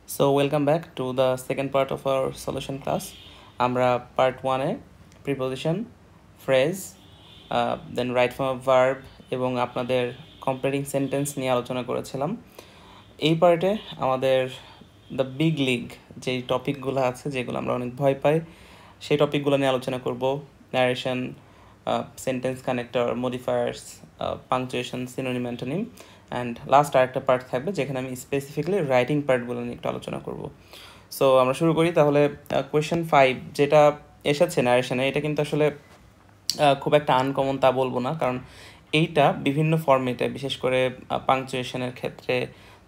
So welcome back to the second part of our solution class. আমরা part 1-এ preposition, phrase, then right form of verb এবং আপনাদের completing sentence নিয়ে আলোচনা করেছিলাম। এই পার্টে আমাদের দ্য বিগ লিগ যেই টপিকগুলো আছে, যেগুলো আমরা অনেক ভয় পাই, সেই টপিকগুলো নিয়ে আলোচনা করব। Narration, sentence connector, modifiers, punctuation, synonym, antonym, and last আরেকটা পার্ট থাকবে যেখানে আমি স্পেসিফিক্যালি রাইটিং পার্টগুলো নিয়ে একটু আলোচনা করব। সো আমরা শুরু করি তাহলে। কোয়েশ্চেন 5 যেটা এসেছে ন্যারেশনে, এটা কিন্তু আসলে খুব একটা আনকমন তা বলবো না, কারণ এইটা বিভিন্ন ফর্মেটে, বিশেষ করে পাংচুয়েশনের ক্ষেত্রে,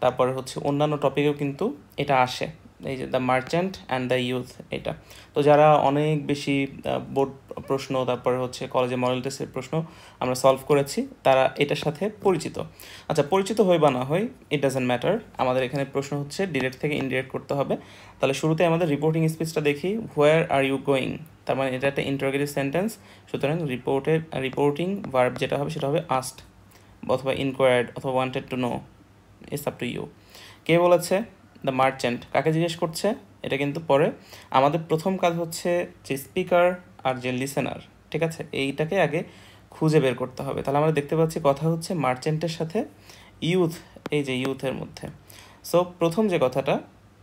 তারপরে হচ্ছে অন্যান্য টপিকেও কিন্তু এটা আসে। এই যে the merchant and the youth, এটা তো যারা অনেক বেশি বোর্ড প্রশ্ন, তারপরে হচ্ছে কলেজে মডেল টেস্টের প্রশ্ন আমরা সলভ করেছি, তারা এটার সাথে পরিচিত। আচ্ছা, পরিচিত হই বা না হই, ইট ডাজেন্ট ম্যাটার। আমাদের এখানে প্রশ্ন হচ্ছে ডিরেক্ট থেকে ইনডিরেক্ট করতে হবে। তাহলে শুরুতে আমাদের রিপোর্টিং স্পিচটা দেখি। হোয়ার আর ইউ গোয়িং, তার মানে এটা একটা ইন্টারোগেটিভ সেন্টেন্স, সুতরাং রিপোর্টিং ভার্ব যেটা হবে সেটা হবে আস্কড অথবা ইনকোয়ার্ড অথবা wanted to know, it's up to you. কে বলেছে? The merchant. কাকে জিজ্ঞেস করছে? এটা কিন্তু পরে। আমাদের প্রথম কাজ হচ্ছে যে স্পিকার আর যে লিসেনার, ঠিক আছে, এইটাকে আগে খুঁজে বের করতে হবে। তাহলে আমরা দেখতে পাচ্ছি কথা হচ্ছে মার্চেন্টের সাথে ইউথ, এই যে ইউথের মধ্যে। সো প্রথম যে কথাটা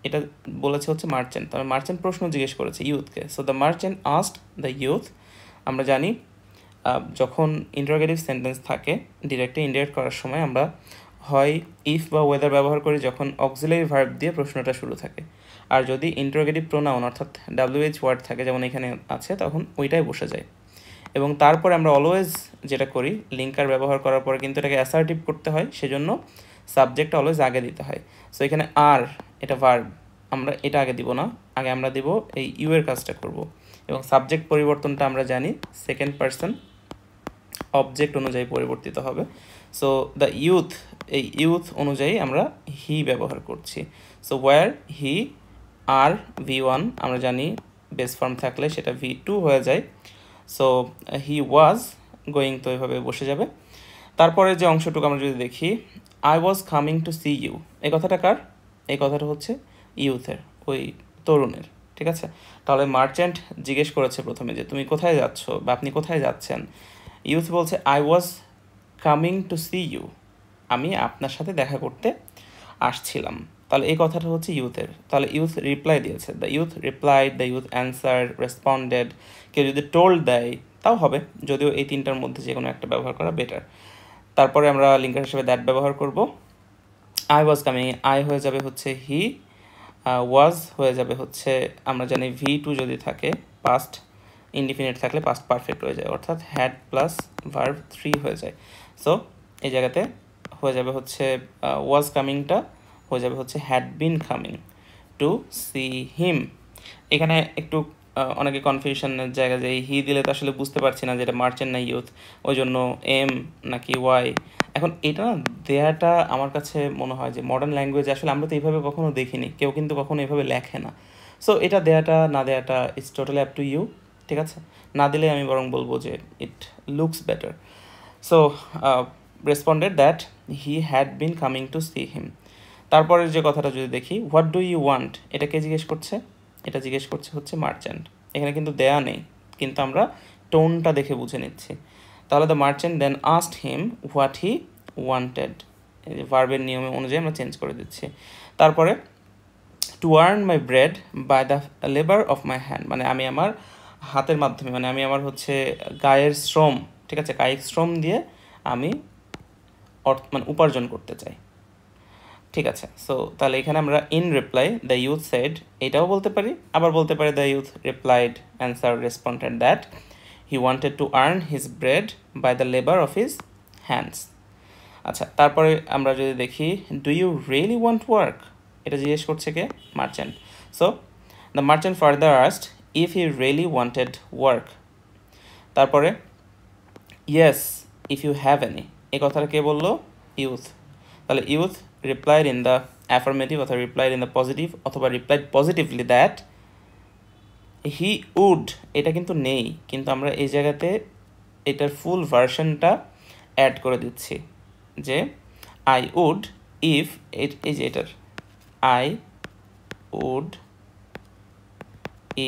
এটা বলেছে হচ্ছে মার্চেন্ট, তাহলে মার্চেন্ট প্রশ্ন জিজ্ঞেস করেছে ইউথকে। So the merchant asked the youth. আমরা জানি যখন ইন্টারোগেটিভ সেন্টেন্স থাকে, ডিরেক্টে ইনডিরেক্ট করার সময় আমরা হয় ইফ বা ওয়েদার ব্যবহার করি যখন অক্সিলারি ভার্ব দিয়ে প্রশ্নটা শুরু থাকে, আর যদি ইন্টারোগেটিভ প্রোনাউন অর্থাৎ WH ওয়ার্ড থাকে, যেমন এখানে আছে, তখন ওইটাই বসে যায়। এবং তারপরে আমরা অলওয়েজ যেটা করি, লিঙ্কার ব্যবহার করার পরে কিন্তু এটাকে অ্যাসার্টিভ করতে হয়, সেজন্য সাবজেক্টটা অলওয়েজ আগে দিতে হয়। সো এখানে আর, এটা ভার্ব, আমরা এটা আগে দিব না, আগে আমরা দিব এই ইউ এর কাজটা করব। এবং সাবজেক্ট পরিবর্তনটা আমরা জানি সেকেন্ড পারসন অবজেক্ট অনুযায়ী পরিবর্তিত হবে। সো দ্য ইউথ, এই ইউথ অনুযায়ী আমরা হি ব্যবহার করছি। সো ওয়্যার হি, আর V1 আমরা জানি বেস ফর্ম থাকলে সেটা V2 হয়ে যায়। সো হি ওয়াজ গোয়িং, তো এভাবে বসে যাবে। তারপরে যে অংশটুকু আমরা যদি দেখি, I was coming to see you, এই কথাটা কার? এই কথাটা হচ্ছে ইউথের, ওই তরুণের, ঠিক আছে। তাহলে মার্চেন্ট জিজ্ঞেস করেছে প্রথমে যে তুমি কোথায় যাচ্ছ বা আপনি কোথায় যাচ্ছেন। ইউথ বলছে I was coming to see you, আমি আপনার সাথে দেখা করতে আসছিলাম। তাহলে এই কথাটা হচ্ছে ইউথের। তাহলে ইউথ রিপ্লাই দিয়েছে, the youth replied, the youth answer, responded. কেউ যদি টোল্ড দেয় তাও হবে, যদিও এই তিনটার মধ্যে যে কোনো একটা ব্যবহার করা বেটার। তারপরে আমরা লিঙ্কার হিসেবে দ্যাট ব্যবহার করব। আই ওয়াজ কামিং, আই হয়ে যাবে হচ্ছে হি, ওয়াজ হয়ে যাবে হচ্ছে, আমরা জানি V2 যদি থাকে, পাস্ট ইনডিফিনিট থাকলে পাস্ট পারফেক্ট হয়ে যায়, অর্থাৎ হ্যাড প্লাস ভার্ব 3 হয়ে যায়। সো এই জায়গাতে হয়ে যাবে হচ্ছে ওয়াজ কামিংটা হয়ে যাবে হচ্ছে had been coming to see হিম। এখানে একটু অনেকে কনফিউশনের জায়গা, যে হি দিলে তো আসলে বুঝতে পারছি না যে এটা মার্চেন্ট না ইউথ, ওই জন্য এম নাকি ওয়াই। এখন এটা না দেয়াটা আমার কাছে মনে হয় যে মডার্ন ল্যাঙ্গুয়েজ আসলে আমরা তো এইভাবে কখনো দেখিনি, কেউ কিন্তু কখনো এইভাবে লেখে না। সো এটা দেয়াটা না দেয়াটা it's totally up to you, ঠিক আছে। না দিলে আমি বরং বলবো যে it looks better. So responded that he had been coming to see him. তারপরের যে কথাটা যদি দেখি, হোয়াট ডু ইউ ওয়ান্ট, এটা কে জিজ্ঞেস করছে? এটা জিজ্ঞেস করছে হচ্ছে মার্চেন্ট। এখানে কিন্তু দেয়া নেই, কিন্তু আমরা টোনটা দেখে বুঝে নিচ্ছি। তাহলে the merchant then asked him what he wanted, ভার্বের নিয়মে অনুযায়ী আমরা চেঞ্জ করে দিচ্ছি। তারপরে to earn my bread by the labour of my hand, মানে আমি আমার হাতের মাধ্যমে, মানে আমি আমার হচ্ছে গায়ের শ্রম, ঠিক আছে, কায়িক শ্রম দিয়ে আমি মানে উপার্জন করতে চাই, ঠিক আছে। সো তাহলে এখানে আমরা in reply the youth said, এটাও বলতে পারি, আবার বলতে পারি the youth replied answer responded that he wanted to earn his bread by the labour of his hands. আচ্ছা, তারপরে আমরা যদি দেখি, do you really want work, এটা জিজ্ঞেস করছে কে? Merchant. So the merchant further asked if he really wanted work. তারপরে yes if you have any, এই কথাটা কে বললো? ইউথ। তাহলে youth replied in the affirmative অথবা রিপ্লাইড ইন দ্য পজিটিভ অথবা replied positively that he would, এটা কিন্তু নেই, কিন্তু আমরা এই জায়গাতে এটার ফুল ভার্সনটা অ্যাড করে দিচ্ছি, যে আই উড ইফ, এই যে এটার I would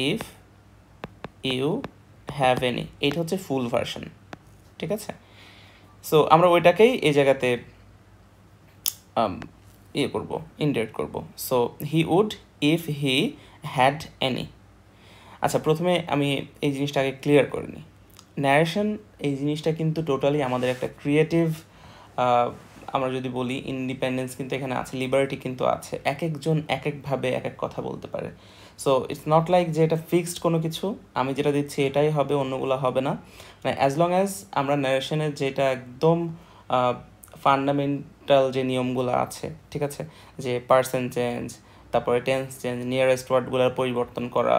if you have any, এটা হচ্ছে ফুল ভার্সন, ঠিক আছে। সো আমরা ওইটাকেই এই জায়গাতে ইয়ে করবো, ইনডাইরেক্ট করবো। So he would if he had any. আচ্ছা, প্রথমে আমি এই জিনিসটাকে ক্লিয়ার করে নিই। ন্যারেশন এই জিনিসটা কিন্তু টোটালি আমাদের একটা ক্রিয়েটিভ, আমরা যদি বলি ইন্ডিপেন্ডেন্স কিন্তু এখানে আছে, লিবার্টি কিন্তু আছে, এক একজন এক একভাবে এক এক কথা বলতে পারে। সো ইটস নট লাইক যে এটা ফিক্সড কোনো কিছু, আমি যেটা দিচ্ছি এটাই হবে, অন্যগুলো হবে না। মানে অ্যাজ লং অ্যাজ আমরা ন্যারেশনের যেটা একদম ফান্ডামেন্টাল যে নিয়মগুলো আছে, ঠিক আছে, যে পার্সন চেঞ্জ, তারপরে টেন্স চেঞ্জ, নিয়ারেস্ট ওয়ার্ডগুলোর পরিবর্তন করা,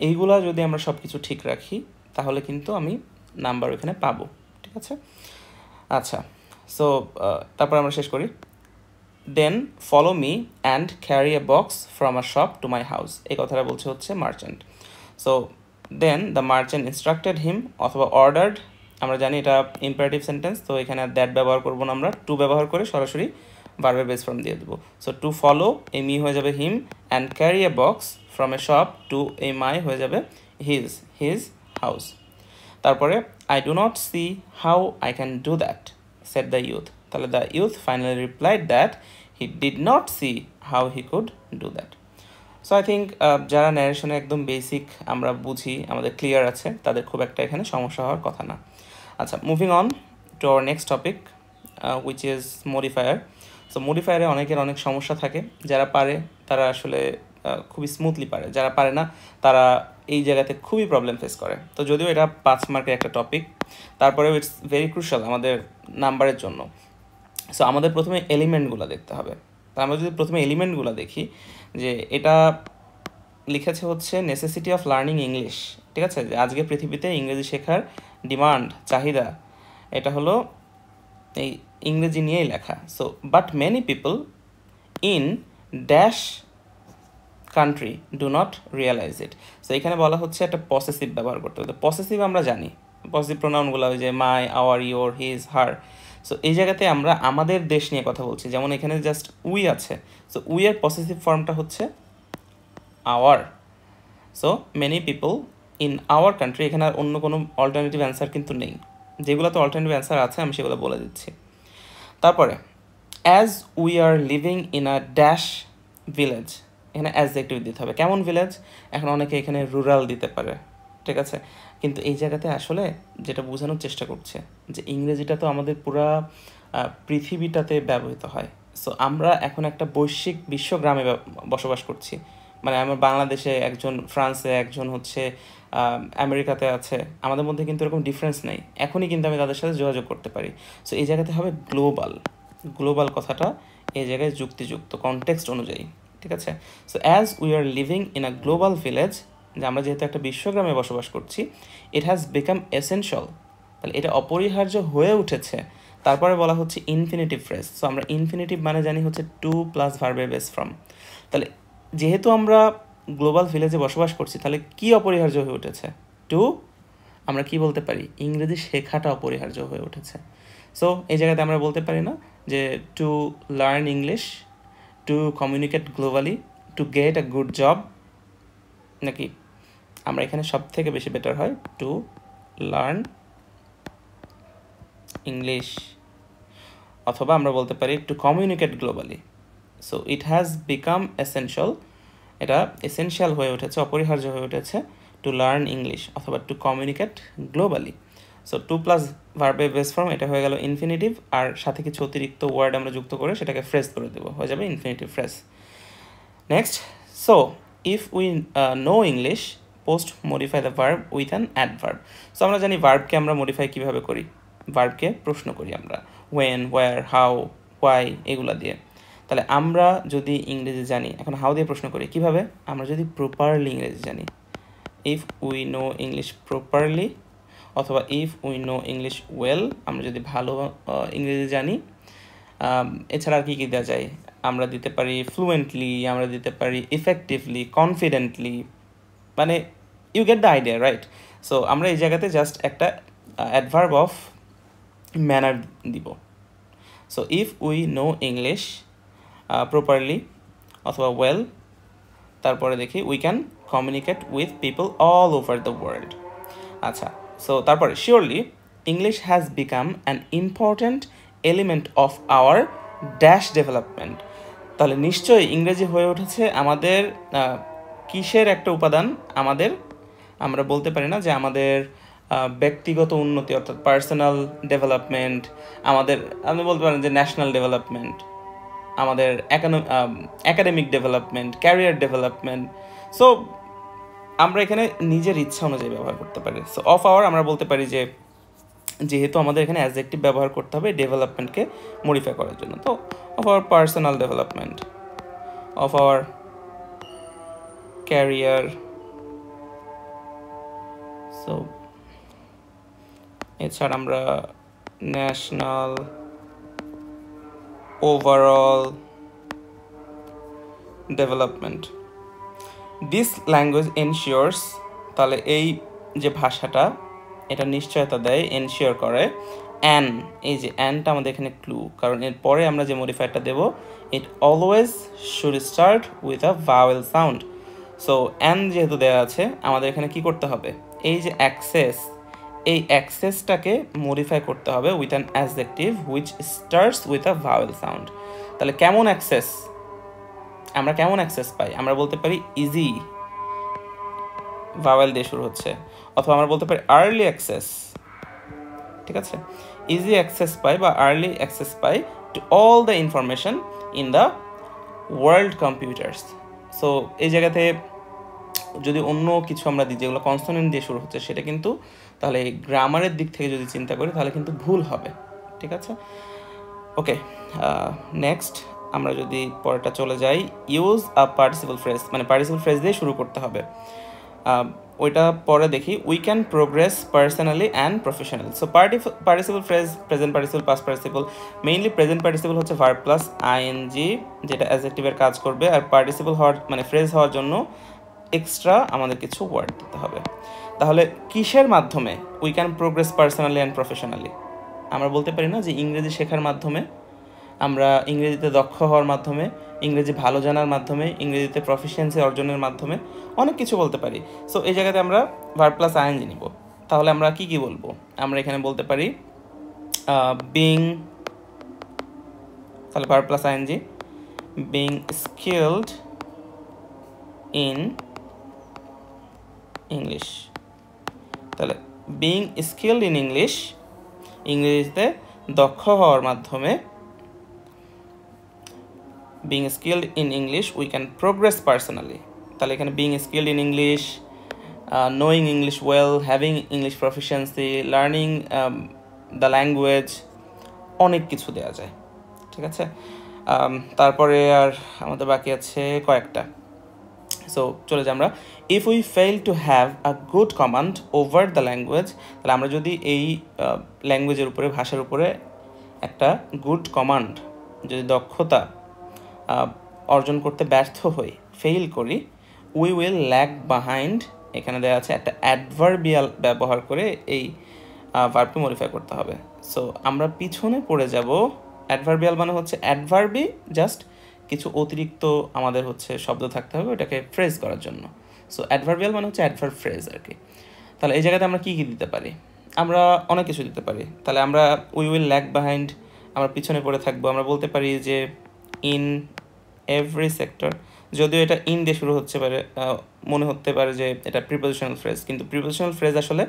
এইগুলা যদি আমরা সব কিছু ঠিক রাখি তাহলে কিন্তু আমি নাম্বার ওইখানে পাবো, ঠিক আছে। আচ্ছা, সো তারপর আমরা শেষ করি। Then follow me and carry a box from a shop to my house, এই কথাটা বলছে হচ্ছে merchant. So then the merchant instructed him অথবা অর্ডার্ড, আমরা জানি এটা ইম্পারেটিভ সেন্টেন্স, তো এখানে দ্যাট ব্যবহার করবো না, আমরা টু ব্যবহার করে সরাসরি ভার্বের বেস ফর্ম দিয়ে দেবো। So to follow a me হয়ে যাবে him, and carry a box from a shop to a my হয়ে যাবে হিজ হাউস। তারপরে I do not see how I can do that said the youth, তাহলে the youth finally replied that he did not see how he could do that. So I think যারা ন্যারেশনে একদম basic আমরা বুঝি, আমাদের clear আছে, তাদের খুব একটা এখানে সমস্যা হওয়ার কথা না। আচ্ছা, moving on to our next topic which is modifier. So মডিফায়ারে অনেকের অনেক সমস্যা থাকে, যারা পারে তারা আসলে খুবই স্মুথলি পারে, যারা পারে না তারা এই জায়গাতে খুবই প্রবলেম ফেস করে। তো যদিও এটা 5 মার্কের একটা টপিক, তারপরেও ইটস ভেরি ক্রুশাল আমাদের নাম্বারের জন্য। সো আমাদের প্রথমে এলিমেন্টগুলো দেখতে হবে। তো আমরা যদি প্রথমে এলিমেন্টগুলো দেখি, যে এটা লিখেছে হচ্ছে নেসেসিটি অফ লার্নিং ইংলিশ, ঠিক আছে, যে আজকে পৃথিবীতে ইংরেজি শেখার ডিমান্ড, চাহিদা, এটা হলো এই ইংরেজি নিয়েই লেখা। So but many people in dash country do not realise it. So এখানে বলা হচ্ছে একটা পসেসিভ ব্যবহার করতে হবে। তো পসেসিভ আমরা জানি, পসেসিভ প্রোনাউনগুলো ওই যে my, our, your, his, her. So এই জায়গাতে আমরা আমাদের দেশ নিয়ে কথা বলছি, যেমন এখানে জাস্ট উই আছে, সো উই এর পসেসিভ ফর্মটা হচ্ছে our. So many people in our country, এখানে আর অন্য কোনো অল্টারনেটিভ অ্যান্সার কিন্তু নেই, যেগুলোতে অল্টারনেটিভ অ্যান্সার আছে আমি সেগুলো বলে দিচ্ছি। তারপরে as we are living in a dash village, এখানে অ্যাডজেক্টিভ দিতে হবে। কেমন ভিলেজ? এখন অনেকে এখানে রুরাল দিতে পারে, ঠিক আছে, কিন্তু এই জায়গাতে আসলে যেটা বোঝানোর চেষ্টা করছে যে ইংরেজিটা তো আমাদের পুরা পৃথিবীটাতে ব্যবহৃত হয়। সো আমরা এখন একটা বৈশ্বিক বিশ্বগ্রামে বসবাস করছি, মানে আমার বাংলাদেশে একজন, ফ্রান্সে একজন, হচ্ছে আমেরিকাতে আছে, আমাদের মধ্যে কিন্তু এরকম ডিফারেন্স নেই, এখনই কিন্তু আমি তাদের সাথে যোগাযোগ করতে পারি। সো এই জায়গাতে হবে গ্লোবাল, গ্লোবাল কথাটা এই জায়গায় যুক্তিযুক্ত কনটেক্সট অনুযায়ী, ঠিক আছে। So as we are living in a global village, যে আমরা যেহেতু একটা বিশ্বগ্রামে বসবাস করছি, ইট হ্যাজ বিকাম এসেনশিয়াল, তাহলে এটা অপরিহার্য হয়ে উঠেছে। তারপরে বলা হচ্ছে ইনফিনিটিভ ফ্রেজ। সো আমরা ইনফিনিটিভ মানে জানি হচ্ছে টু প্লাস ভার্বের বেস ফ্রম। তাহলে যেহেতু আমরা গ্লোবাল ভিলেজে বসবাস করছি, তাহলে কি অপরিহার্য হয়ে উঠেছে? টু, আমরা কি বলতে পারি? ইংরেজি শেখাটা অপরিহার্য হয়ে উঠেছে। সো এই জায়গাতে আমরা বলতে পারি না যে two learn English, two communicate globally, to get a good job, নাকি আমরা এখানে সব থেকে বেশি বেটার হয় টু লার্ন ইংলিশ, অথবা আমরা বলতে পারি to communicate globally. So it has become essential, এটা এসেনশিয়াল হয়ে উঠেছে, অপরিহার্য হয়ে উঠেছে টু লার্ন ইংলিশ অথবা to communicate globally. So to plus ভার্বের বেস ফর্ম, এটা হয়ে গেল ইনফিনিটিভ, আর সাথে কিছু অতিরিক্ত ওয়ার্ড আমরা যুক্ত করে সেটাকে ফ্রেজ করে দেবো, হয়ে যাবে infinitive phrase. Next, so if we know English post modify the verb with an adverb. So আমরা জানি ভার্বকে আমরা মডিফাই কীভাবে করি, ভার্বকে প্রশ্ন করি আমরা ওয়েন, ওয়্যার, হাউ, হোয়াই, এগুলা দিয়ে। তাহলে আমরা যদি ইংরেজি জানি, এখন হাউ দিয়ে প্রশ্ন করি কীভাবে? আমরা যদি প্রপারলি ইংরেজি জানি, if we know English properly, অথবা if we know English well, আমরা যদি ভালো ইংরেজি জানি। এছাড়া আর কী কী দেওয়া যায়? আমরা দিতে পারি ফ্লুয়েন্টলি, আমরা দিতে পারি ইফেক্টিভলি, কনফিডেন্টলি, মানে you get the idea, right? So আমরা এই জায়গাতে জাস্ট একটা অ্যাডভার্ব অফ ম্যানার দিব। So if we know English properly অথবা ওয়েল, তারপরে দেখি we can communicate with people all over the world. আচ্ছা, সো তারপরে surely English has become an important element of our dash development. তাহলে নিশ্চয়ই ইংরেজি হয়ে উঠেছে আমাদের কিসের একটা উপাদান? আমাদের, আমরা বলতে পারি না যে আমাদের ব্যক্তিগত উন্নতি অর্থাৎ পার্সোনাল ডেভেলপমেন্ট, আমাদের আপনি বলতে পারেন যে ন্যাশনাল ডেভেলপমেন্ট, আমাদের academic development, career development. So আমরা এখানে নিজের ইচ্ছা অনুযায়ী ব্যবহার করতে পারি। সো অফ আওয়ার আমরা বলতে পারি যে যেহেতু আমাদের এখানে অ্যাডজেক্টিভ ব্যবহার করতে হবে ডেভেলপমেন্টকে মডিফাই করার জন্য, তো of our personal development, of our career. So এছাড়া আমরা national, overall development. This language ensures, তাহলে এই যে ভাষাটা এটা নিশ্চয়তা দেয়, এনশিওর করে। অ্যান, এই যে অ্যানটা আমাদের এখানে ক্লু, কারণ এরপরে আমরা যে মডিফায়ারটা দেব, it always should start with a vowel sound. So an যেহেতু দেওয়া আছে, আমাদের এখানে কি করতে হবে? এই যে অ্যাক্সেস, এই অ্যাক্সেসটাকে মডিফাই করতে হবে with an adjective which starts with a vowel sound. তাহলে কেমন অ্যাক্সেস? আমরা কেমন অ্যাক্সেস পাই? আমরা বলতে পারি ইজি, ভাওয়েল দিয়ে শুরু হচ্ছে, অথবা আমরা বলতে পারি আর্লি অ্যাক্সেস। ঠিক আছে, ইজি অ্যাক্সেস পাই বা early access pi to all the information in the world computers. So এই জায়গাতে যদি অন্য কিছু আমরা দিই যেগুলো কনসোনেন্ট দিয়ে শুরু হচ্ছে, সেটা কিন্তু তাহলে গ্রামারের দিক থেকে যদি চিন্তা করি তাহলে কিন্তু ভুল হবে। ঠিক আছে, ওকে। নেক্সট আমরা যদি পরেরটা চলে যাই, ইউজ আ পার্টিসিপল ফ্রেজ, মানে পার্টিসিপল ফ্রেজ দিয়ে শুরু করতে হবে। ওইটা পরে দেখি। We can progress personally and professionally. So participle phrase, present participle, past participle. Mainly present participle হচ্ছে ভার্ব প্লাস আইএনজি, যেটা অ্যাডজেক্টিভের কাজ করবে। আর পার্টিসিপল হওয়ার মানে ফ্রেজ হওয়ার জন্য এক্সট্রা আমাদের কিছু ওয়ার্ড দিতে হবে। তাহলে কিসের মাধ্যমে we can progress personally and professionally? আমরা বলতে পারি না যে ইংরেজি শেখার মাধ্যমে, আমরা ইংরেজিতে দক্ষ হওয়ার মাধ্যমে, ইংরেজি ভালো জানার মাধ্যমে, ইংরেজিতে প্রফিসিয়েন্সি অর্জনের মাধ্যমে, অনেক কিছু বলতে পারি। সো এই জায়গাতে আমরা ভার্ব প্লাস আইএনজি নিব। তাহলে আমরা কি কি বলবো? আমরা এখানে বলতে পারি বিং, তাহলে verb plus ING, being skilled in English. তাহলে বিং স্কিলড ইন ইংলিশ, ইংরেজিতে দক্ষ হওয়ার মাধ্যমে, being skilled in English we can progress personally. তাহলে এখানে being skilled in English, knowing English well, having English proficiency, learning the language, অনেক কিছু দেওয়া যায়। ঠিক আছে, তারপরে আর আমাদের বাকি আছে কয়েকটা। সো চলে যাই আমরা। If we fail to have a good command over the language, তাহলে আমরা যদি এই ল্যাঙ্গুয়েজের উপরে, ভাষার উপরে একটা গুড কমান্ড, যদি দক্ষতা অর্জন করতে ব্যর্থ হই, ফেইল করি, উই উইল ল্যাগ বিহাইন্ড। এখানে দেওয়া আছে একটা অ্যাডভার্বিয়াল ব্যবহার করে এই ভার্বকে মডিফাই করতে হবে। সো আমরা পিছনে পড়ে যাব। অ্যাডভার্বিয়াল মানে হচ্ছে অ্যাডভার্বি, জাস্ট কিছু অতিরিক্ত আমাদের হচ্ছে শব্দ থাকতে হবে ওটাকে ফ্রেজ করার জন্য। সো অ্যাডভার্বিয়াল মানে হচ্ছে অ্যাডভার্ব ফ্রেজ আর কি। তাহলে এই জায়গাতে আমরা কী কী দিতে পারি? আমরা অনেক কিছু দিতে পারি। তাহলে আমরা উই উইল ল্যাগ বিহাইন্ড, আমরা পিছনে পড়ে থাকবো। আমরা বলতে পারি যে ইন এভরি সেক্টর, যদিও এটা ইন দিয়ে শুরু হচ্ছে পারে, মনে হতে পারে যে এটা প্রিপোজিশনাল ফ্রেজ, কিন্তু প্রিপোজিশনাল ফ্রেজ আসলে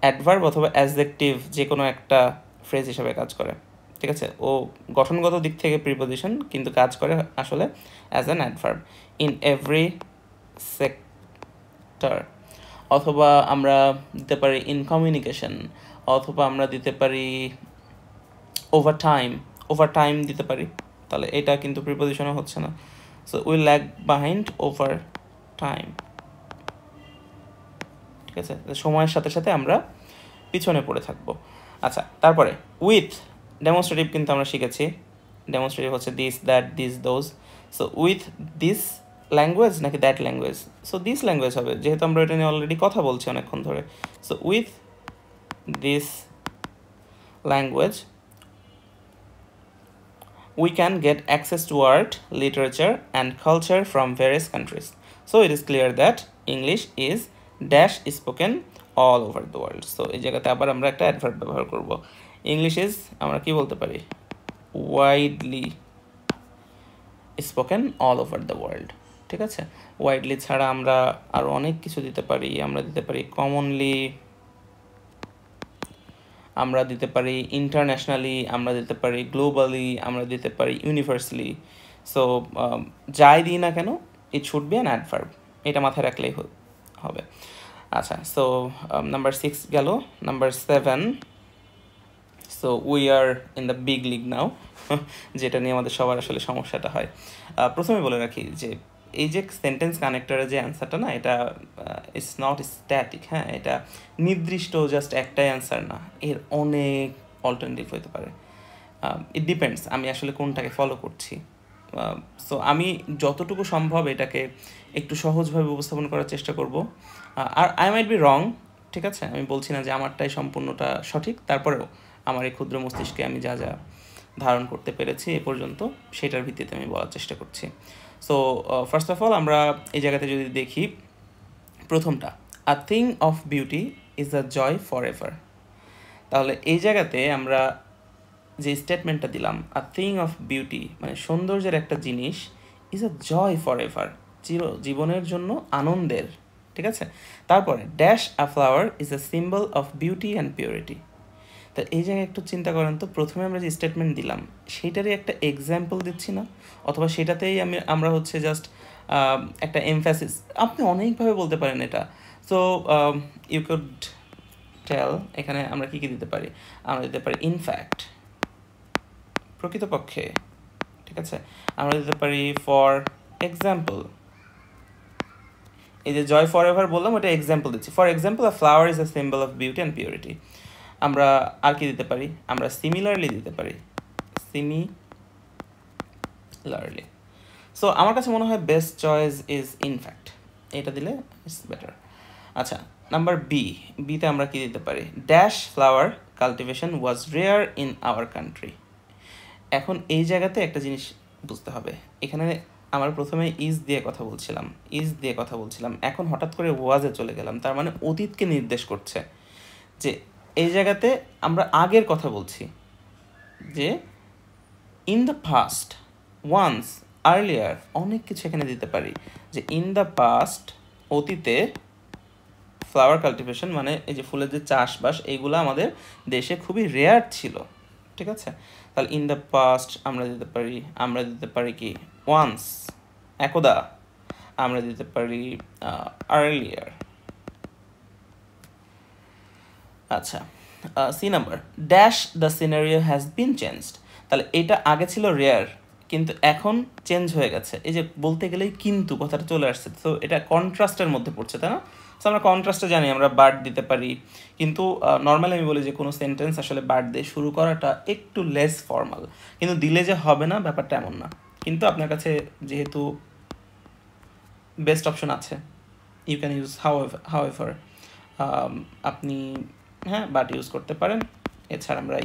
অ্যাডভার্ব অথবা অ্যাডজেক্টিভ যে কোনো একটা ফ্রেজ হিসেবে কাজ করে। ঠিক আছে, ও গঠনগত দিক থেকে প্রিপোজিশন, কিন্তু কাজ করে আসলে as an adverb. In every sector, অথবা আমরা দিতে পারি ইন কমিউনিকেশন, অথবা আমরা দিতে পারি ওভার টাইম দিতে পারি। তাহলে এটা কিন্তু প্রিপোজিশনও হচ্ছে না। So will lag behind over time. ঠিক আছে, সময়ের সাথে সাথে আমরা পিছনে পড়ে থাকবো। আচ্ছা, তারপরে উইথ ডেমনস্ট্রেটিভ কিন্তু আমরা শিখেছি। ডেমনস্ট্রেটিভ হচ্ছে this, that, this, those. So with this language নাকি that language? So this language হবে, যেহেতু আমরা এটা নিয়ে অলরেডি কথা বলছি অনেকক্ষণ ধরে। So with this language we can get access to art, literature and culture from various countries. So it is clear that English is dash spoken all over the world. So এই জায়গাতে আবার আমরা একটা adverb ব্যবহার করব। English is আমরা কি বলতে পারি, widely spoken all over the world, ঠিক আছে। ওয়াইডলি ছাড়া আমরা আরও অনেক কিছু দিতে পারি। আমরা দিতে পারি কমনলি, আমরা দিতে পারি ইন্টারন্যাশনালি, আমরা দিতে পারি গ্লোবালি, আমরা দিতে পারি ইউনিভার্সালি। সো যাই দিই না কেন, it should be an adverb, এটা মাথায় রাখলেই হবে। আচ্ছা, সো নাম্বার 6 গেল। Number 7, so we are in the big league now, যেটা নিয়ে আমাদের সবার আসলে সমস্যাটা হয়। প্রথমে বলে রাখি যে এই যে সেন্টেন্স কানেক্টরের যে অ্যান্সারটা না, এটা ইটস নট স্ট্যাটিক। হ্যাঁ, এটা নির্দিষ্ট জাস্ট একটাই অ্যান্সার না, এর অনেক অল্টারনেটিভ হতে পারে। ইট ডিপেন্ডস আমি আসলে কোনটাকে ফলো করছি। সো আমি যতটুকু সম্ভব এটাকে একটু সহজভাবে উপস্থাপন করার চেষ্টা করব। আর আই মাইট বি রং, ঠিক আছে, আমি বলছি না যে আমারটাই সম্পূর্ণটা সঠিক, তারপরেও আমার এই ক্ষুদ্র মস্তিষ্কে আমি যা যা ধারণ করতে পেরেছি এ পর্যন্ত, সেটার ভিত্তিতে আমি বলার চেষ্টা করছি। সো ফার্স্ট অফ অল আমরা এই জায়গাতে যদি দেখি, প্রথমটা, a thing of beauty is a joy for ever. তাহলে এই জায়গাতে আমরা যে স্টেটমেন্টটা দিলাম, আ থিং অফ বিউটি মানে সৌন্দর্যের একটা জিনিস, is a joy for ever, জীবনের জন্য আনন্দের, ঠিক আছে। তারপরে dash a flower is a symbol of beauty and purity. তা এই জায়গায় একটু চিন্তা করেন তো, প্রথমে আমরা যে স্টেটমেন্ট দিলাম সেইটারই একটা এক্সাম্পল দিচ্ছি না, অথবা সেটাতেই আমরা হচ্ছে জাস্ট একটা এমফ্যাসিস, আপনি অনেকভাবে বলতে পারেন এটা। সো ইউ কুড টেল, এখানে আমরা কী কী দিতে পারি, আমরা দিতে পারি ইনফ্যাক্ট, প্রকৃতপক্ষে, ঠিক আছে। আমরা দিতে পারি ফর এক্সাম্পল, এই যে জয় ফর এভার বললাম ওটা এক্সাম্পল দিচ্ছি। For example, a flower is a symbol of beauty and purity. আমরা আর কি দিতে পারি, আমরা সিমিলারলি দিতে পারি, সিমিলারলি। সো আমার কাছে মনে হয় বেস্ট চয়েস ইজ ইনফ্যাক্ট, এটা দিলে ইটস বেটার। আচ্ছা, নাম্বার বিতে আমরা কি দিতে পারি, dash flower cultivation was rare in our country. এখন এই জায়গাতে একটা জিনিস বুঝতে হবে, এখানে আমরা প্রথমে ইজ দিয়ে কথা বলছিলাম, এখন হঠাৎ করে ওয়াজে চলে গেলাম, তার মানে অতীতকে নির্দেশ করছে। যে এই জায়গাতে আমরা আগের কথা বলছি, যে in the past, once, earlier, অনেক কিছু এখানে দিতে পারি। যে ইন দ্য পাস্ট, অতীতে, ফ্লাওয়ার কাল্টিভেশন মানে এই যে ফুলের যে চাষবাস, এইগুলো আমাদের দেশে খুবই রেয়ার ছিল, ঠিক আছে। তাহলে ইন দ্য পাস্ট আমরা দিতে পারি কি, ওয়ান্স, একদা। আমরা দিতে পারি আর্লিয়ার। আচ্ছা, C number, dash the scenario has been changed. তাহলে এটা আগে ছিল রেয়ার, কিন্তু এখন চেঞ্জ হয়ে গেছে। এই যে বলতে গেলেই কিন্তু কথাটা চলে আসছে, তো এটা কন্ট্রাস্টের মধ্যে পড়ছে, তাই না। সো আমরা কন্ট্রাস্টে জানি আমরা বার্ড দিতে পারি, কিন্তু নর্মালি আমি বলি যে কোনো সেন্টেন্স আসলে বার্ড দিয়ে শুরু করাটা একটু লেস ফর্মাল, কিন্তু দিলে যে হবে না ব্যাপারটা এমন না। কিন্তু আপনার কাছে যেহেতু বেস্ট অপশন আছে, ইউ ক্যান ইউজ হাউএভার, আপনি হ্যাঁ বাট ইউজ করতে পারেন। এছাড়া আমরা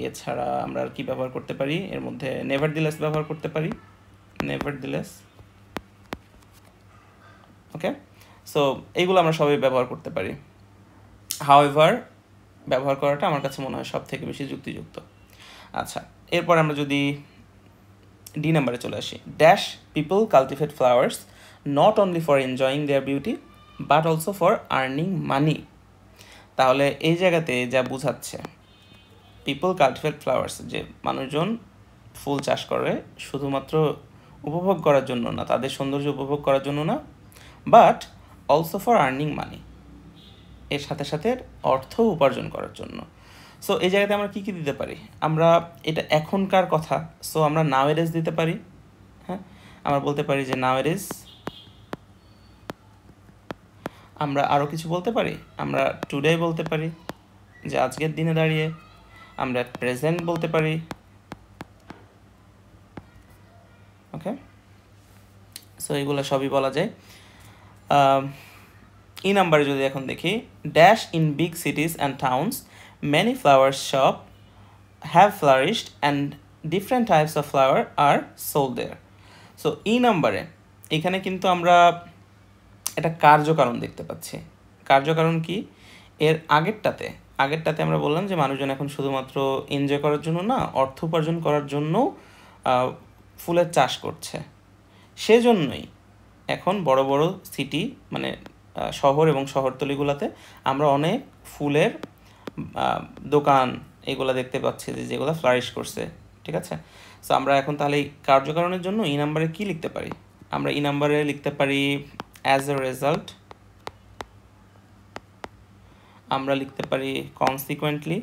এছাড়া আমরা আর কি ব্যবহার করতে পারি, এর মধ্যে নেভারদিলেস ব্যবহার করতে পারি, নেভারদিলেস, ওকে। সো এইগুলো আমরা সবাই ব্যবহার করতে পারি। হাউএভার ব্যবহার করাটা আমার কাছে মনে হয় সব থেকে বেশি যুক্তিযুক্ত। আচ্ছা, এরপর আমরা যদি ডি নাম্বারে চলে আসি, dash people cultivate flowers not only for enjoying their beauty but also for earning money. তাহলে এই জায়গাতে যা বুঝাচ্ছে, পিপল কাল্টিভেট ফ্লাওয়ার্স, যে মানুষজন ফুল চাষ করে শুধুমাত্র উপভোগ করার জন্য না, তাদের সৌন্দর্য উপভোগ করার জন্য না, বাট অলসো ফর আর্নিং মানি, এর সাথে সাথে অর্থ উপার্জন করার জন্য। সো এই জায়গাতে আমরা কী কী দিতে পারি, আমরা এটা এখনকার কথা, সো আমরা নাওএডেজ দিতে পারি। হ্যাঁ, আমরা বলতে পারি যে নাওএডেজ। আমরা আরও কিছু বলতে পারি, আমরা টুডে বলতে পারি, যে আজকের দিনে দাঁড়িয়ে। আমরা প্রেজেন্ট বলতে পারি, ওকে। সো এগুলো সবই বলা যায়। ই নাম্বারে যদি এখন দেখি, dash in big সিটিজ and towns many flower shop have flourished and different types of flower are sold there. So E নাম্বারে এখানে কিন্তু আমরা একটা কার্যকারণ দেখতে পাচ্ছি। কার্যকারণ কি? এর আগেরটাতে আমরা বললাম যে মানুষজন এখন শুধুমাত্র এনজয় করার জন্য না, অর্থ উপার্জন করার জন্য ফুলের চাষ করছে। সেজন্যই এখন বড় বড় সিটি মানে শহর এবং শহরতলিগুলোতে আমরা অনেক ফুলের দোকান এগুলো দেখতে পাচ্ছি যেগুলো ফ্লারিশ করছে। ঠিক আছে, সো আমরা এখন তাহলে এই কার্যকারণের জন্য এই নাম্বারে কি লিখতে পারি? আমরা এই নাম্বারে লিখতে পারি অ্যাজ এ রেজাল্ট, আমরা লিখতে পারি কনসিকুয়েন্টলি,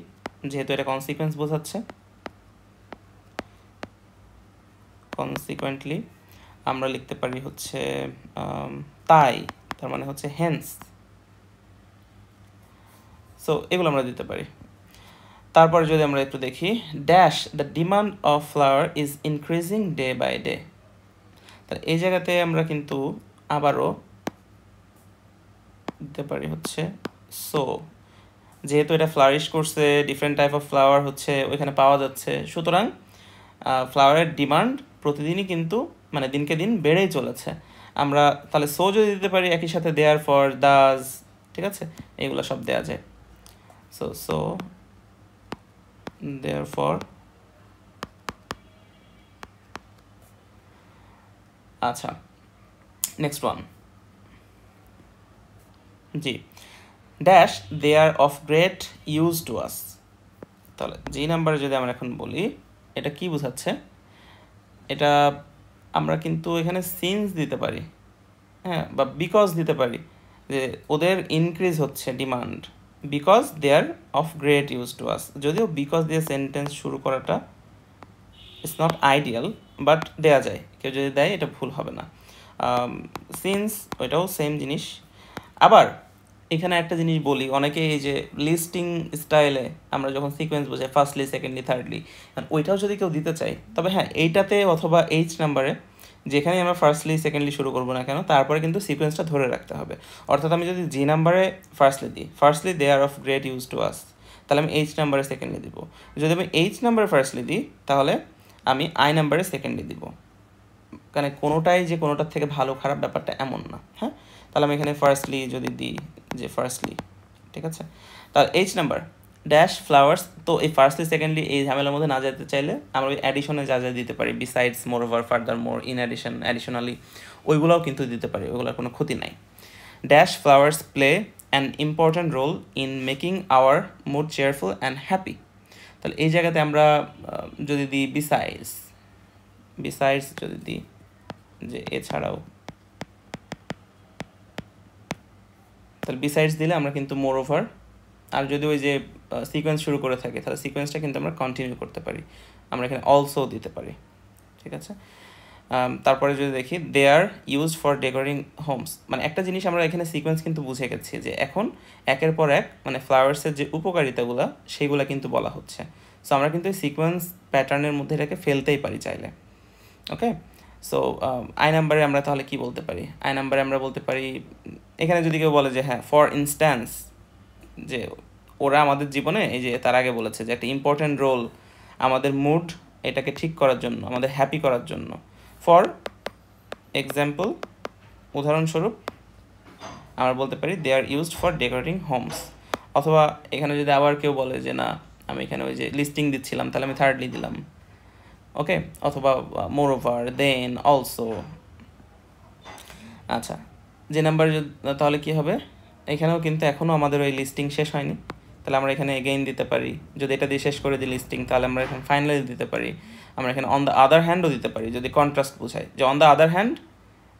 যেহেতু এটা কনসিকুয়েন্স বোঝাচ্ছে, কনসিকুয়েন্টলি আমরা লিখতে পারি হচ্ছে তাই, তার মানে হচ্ছে হেন্স। সো এগুলো আমরা দিতে পারি। তারপরে যদি আমরা একটু দেখি, dash the demand of flower is increasing day by day. তাহলে এই জায়গাতে আমরা কিন্তু আবারও দিতে পারি হচ্ছে সো, যেহেতু এটা ফ্লারিশ করছে, ডিফারেন্ট টাইপ অফ ফ্লাওয়ার হচ্ছে ওইখানে পাওয়া যাচ্ছে, সুতরাং ফ্লাওয়ারের ডিমান্ড প্রতিদিনই কিন্তু মানে দিনকে দিন বেড়েই চলেছে। আমরা তাহলে সো যদি দিতে পারি একই সাথে দেয়ার ফর, দাজ, ঠিক আছে, এগুলো সব দেওয়া যায়। সো দেয়ার ফর, আচ্ছা next one, G, dash they are of great use to us. তাহলে জি নাম্বারে যদি আমরা এখন বলি, এটা কি বোঝাচ্ছে? এটা আমরা কিন্তু এখানে সিন্স দিতে পারি, হ্যাঁ, বা বিকজ দিতে পারি, যে ওদের ইনক্রিজ হচ্ছে demand because they are of great use to us. যদিও বিকজ দিয়ে সেন্টেন্স শুরু করাটা ইটস নট আইডিয়াল, বাট দেয়া যায়, কেউ যদি দেয় এটা ভুল হবে না। সিন্স ওইটাও সেম জিনিস। আবার এখানে একটা জিনিস বলি, অনেকে এই যে লিস্টিং স্টাইলে আমরা যখন সিকোয়েন্স বোঝাই ফার্স্টলি, সেকেন্ডলি, থার্ডলি, ওইটাও যদি কেউ দিতে চাই, তবে হ্যাঁ এইটাতে অথবা এইচ নাম্বারে যেখানে আমরা ফার্স্টলি সেকেন্ডলি শুরু করবো না কেন, তারপরে কিন্তু সিকোয়েন্সটা ধরে রাখতে হবে। অর্থাৎ আমি যদি জি নাম্বারে ফার্স্টলি দিই, firstly they are of great use to us, তাহলে আমি এইচ নাম্বারে সেকেন্ডলি দিব। যদি আমি এইচ নাম্বারে ফার্স্টলি দিই, তাহলে আমি আই নাম্বারে সেকেন্ডলি দিব। কারণ কোনোটাই যে কোনোটার থেকে ভালো খারাপ ব্যাপারটা এমন না, হ্যাঁ। তাহলে আমি এখানে ফার্স্টলি যদি দিই, যে ফার্স্টলি, ঠিক আছে, তাহলে এইচ নাম্বার ড্যাশ ফ্লাওয়ার্স। তো এই ফার্স্টলি সেকেন্ডলি এই ঝামেলার মধ্যে না যেতে চাইলে আমরা ওই অ্যাডিশনে যা যা দিতে পারি, besides, moreover, furthermore, in addition, additionally, ওইগুলোও কিন্তু দিতে পারি, ওইগুলোর কোনো ক্ষতি নাই। Dash flowers play an important role in making our mood cheerful and happy. তাহলে এই জায়গাতে আমরা যদি দিই বিসাইডস, বিসাইডস যদি দিই যে এছাড়াও, তাহলে বিসাইডস দিলে আমরা কিন্তু মোর ওভার, আর যদি ওই যে সিকোয়েন্স শুরু করে থাকে তাহলে সিকোয়েন্সটা কিন্তু আমরা কন্টিনিউ করতে পারি, আমরা এখানে অলসো দিতে পারি, ঠিক আছে। তারপরে যদি দেখি দে আর ইউজ ফর ডেকোরেটিং হোমস, মানে একটা জিনিস আমরা এখানে সিকোয়েন্স কিন্তু বুঝে গেছি যে এখন একের পর এক মানে ফ্লাওয়ার্সের যে উপকারিতাগুলো সেইগুলো কিন্তু বলা হচ্ছে। সো আমরা কিন্তু এই সিকোয়েন্স প্যাটার্নের মধ্যে এটাকে ফেলতেই পারি চাইলে, ওকে। সো আই নাম্বারে আমরা তাহলে কি বলতে পারি? আই নাম্বারে আমরা বলতে পারি, এখানে যদি কেউ বলে যে হ্যাঁ ফর ইনস্ট্যান্স, যে ওরা আমাদের জীবনে এই যে তার আগে বলেছে যে একটা ইম্পর্ট্যান্ট রোল আমাদের মুড এটাকে ঠিক করার জন্য, আমাদের হ্যাপি করার জন্য। ফর এক্সাম্পল, উদাহরণস্বরূপ আমরা বলতে পারি they are used for decorating homes. অথবা এখানে যদি আবার কেউ বলে যে না আমি এখানে ওই যে লিস্টিং দিচ্ছিলাম, তাহলে আমি থার্ডলি দিলাম, ওকে। অথবা মোর ওভার, দেন, অলসো। আচ্ছা, যে নাম্বার তাহলে কি হবে? এখানেও কিন্তু এখনও আমাদের ওই লিস্টিং শেষ হয়নি, তাহলে আমরা এখানে এগেইন দিতে পারি। যদি এটা দিয়ে শেষ করে দিই লিস্টিং, তাহলে আমরা এখানে ফাইনালি দিতে পারি। আমরা এখানে অন দ্য আদার হ্যান্ডও দিতে পারি, যদি কন্ট্রাস্ট বোঝায়, যে অন দ্য আদার হ্যান্ড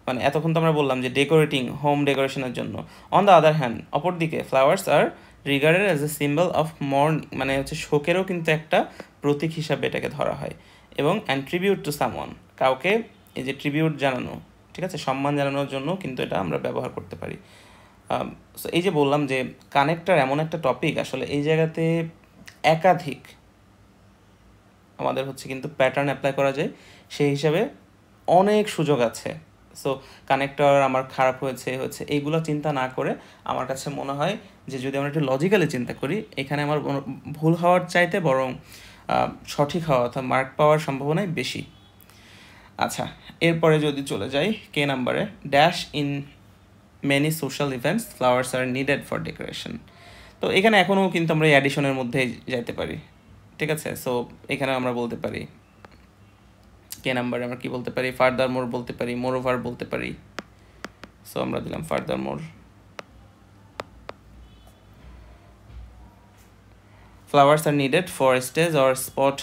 মানে এতক্ষণ তো আমরা বললাম যে ডেকোরেটিং, হোম ডেকোরেশনের জন্য। অন দ্য আদার হ্যান্ড, অপরদিকে flowers are regarded as a symbol of mourning, মানে হচ্ছে শোকেরও কিন্তু একটা প্রতীক হিসাবে এটাকে ধরা হয়। এবং অ্যান্ড ট্রিবিউট টু সামওয়ান, কাউকে এই যে ট্রিবিউট জানানো, ঠিক আছে, সম্মান জানানোর জন্য কিন্তু এটা আমরা ব্যবহার করতে পারি। সো এই যে বললাম যে কানেক্টর এমন একটা টপিক, আসলে এই জায়গাতে একাধিক আমাদের হচ্ছে কিন্তু প্যাটার্ন অ্যাপ্লাই করা যায়, সেই হিসাবে অনেক সুযোগ আছে। সো কানেক্টর আমার খারাপ হয়েছে এইগুলো চিন্তা না করে আমার কাছে মনে হয় যে যদি আমরা একটু লজিক্যালি চিন্তা করি, এখানে আমার ভুল হওয়ার চাইতে বরং সঠিক হওয়া অর্থাৎ মার্ক পাওয়ার সম্ভাবনাই বেশি। আচ্ছা, এরপরে যদি চলে যাই কে নাম্বারে, dash in many social events flowers are needed for decoration. তো এখানে এখনও কিন্তু আমরা এই অ্যাডিশনের মধ্যেই যাইতে পারি, ঠিক আছে। সো এখানে আমরা বলতে পারি কে নাম্বারে আমরা কি বলতে পারি, ফার্দার মোর বলতে পারি, মোর ওভার বলতে পারি। সো আমরা দিলাম furthermore. Flowers are needed for stage or spot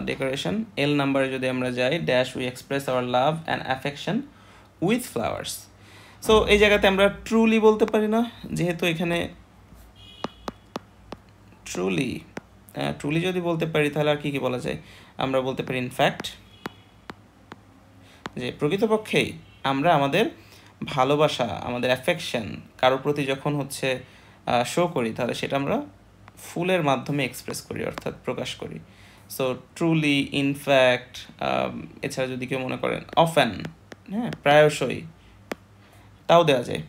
decoration. L নাম্বারে যদি আমরা যাই, dash we express our love and affection with flowers. So এই জায়গাতে আমরা ট্রুলি বলতে পারি না, যেহেতু এখানে ট্রুলি যদি বলতে পারি তাহলে আর কি কি বলা যায়, আমরা বলতে পারি ইনফ্যাক্ট, যে প্রকৃতপক্ষেই আমরা আমাদের ভালোবাসা, আমাদের অ্যাফেকশন কারোর প্রতি যখন হচ্ছে শো করি, তাহলে সেটা আমরা ফুলের মাধ্যমে এক্সপ্রেস করি, অর্থাৎ প্রকাশ করি। সো ট্রুলি, ইনফ্যাক্ট, এছাড়া যদি কেউ মনে করেন অফেন, হ্যাঁ প্রায়শই, তাও দেওয়া যায়।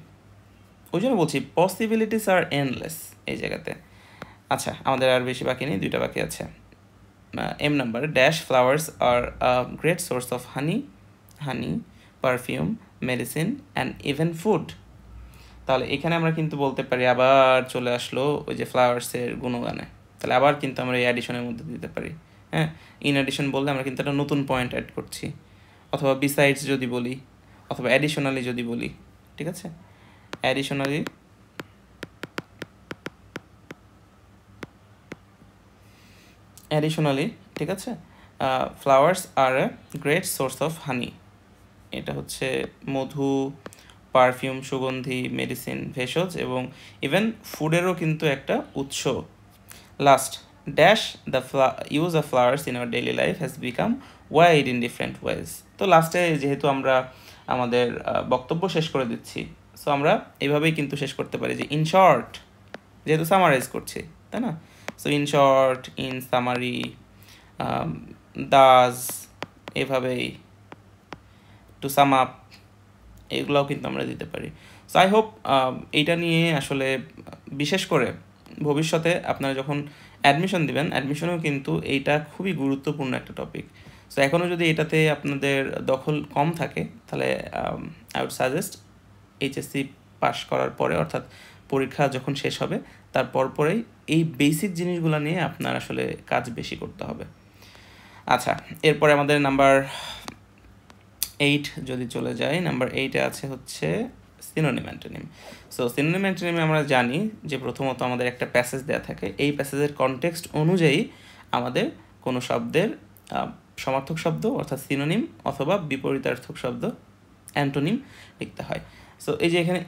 ওই জন্য বলছি পসিবিলিটিস আর এন্ডলেস এই জায়গাতে। আচ্ছা, আমাদের আর বেশি বাকি নেই, 2টা বাকি আছে। M number, dash flowers are great source of honey, perfume, medicine and even food. তাহলে এখানে আমরা কিন্তু বলতে পারি, আবার চলে আসলো ওই যে ফ্লাওয়ার্সের গুণগানে, তাহলে আবার কিন্তু আমরা এই অ্যাডিশনের মধ্যে দিতে পারি। হ্যাঁ, ইন অ্যাডিশন বললে আমরা কিন্তু একটা নতুন পয়েন্ট অ্যাড করছি, অথবা বিসাইডস যদি বলি, অথবা অ্যাডিশনালি যদি বলি, ঠিক আছে। অ্যাডিশনালি ঠিক আছে, flowers are a great source of honey, এটা হচ্ছে মধু, পারফিউম, সুগন্ধি, মেডিসিন, ভেষজ এবং ইভেন ফুডেরও কিন্তু একটা উৎস। Last, dash the use of flowers in our daily life has become wide in different ways. তো লাস্টে যেহেতু আমরা আমাদের বক্তব্য শেষ করে দিচ্ছি, সো আমরা এইভাবেই কিন্তু শেষ করতে পারি যে ইন শর্ট, যেহেতু সামারাইজ করছি, তাই না। So in short, in summary, Das, এভাবেই টু সাম আপ, এগুলোও কিন্তু আমরা দিতে পারি। সো আই হোপ এইটা নিয়ে আসলে বিশেষ করে ভবিষ্যতে আপনারা যখন অ্যাডমিশন দিবেন, অ্যাডমিশনেও কিন্তু এইটা খুবই গুরুত্বপূর্ণ একটা টপিক। সো এখনও যদি এটাতে আপনাদের দখল কম থাকে, তাহলে I would suggest HSC pass করার পরে, অর্থাৎ পরীক্ষা যখন শেষ হবে তার পরেই এই বেসিক জিনিসগুলো নিয়ে আপনার আসলে কাজ বেশি করতে হবে। আচ্ছা, এরপরে আমাদের নাম্বার 8 যদি চলে যায়, নাম্বার 8-এ আছে হচ্ছে সিনোনিম অ্যান্টোনিম। সো সিনোনিম অ্যান্টোনিমে আমরা জানি যে প্রথমত আমাদের একটা প্যাসেজ দেওয়া থাকে, এই প্যাসেজের কনটেক্সট অনুযায়ী আমাদের কোনো শব্দের সমার্থক শব্দ অর্থাৎ সিনোনিম অথবা বিপরীতার্থক শব্দ অ্যান্টোনিম লিখতে হয়। সো এই যে এখানে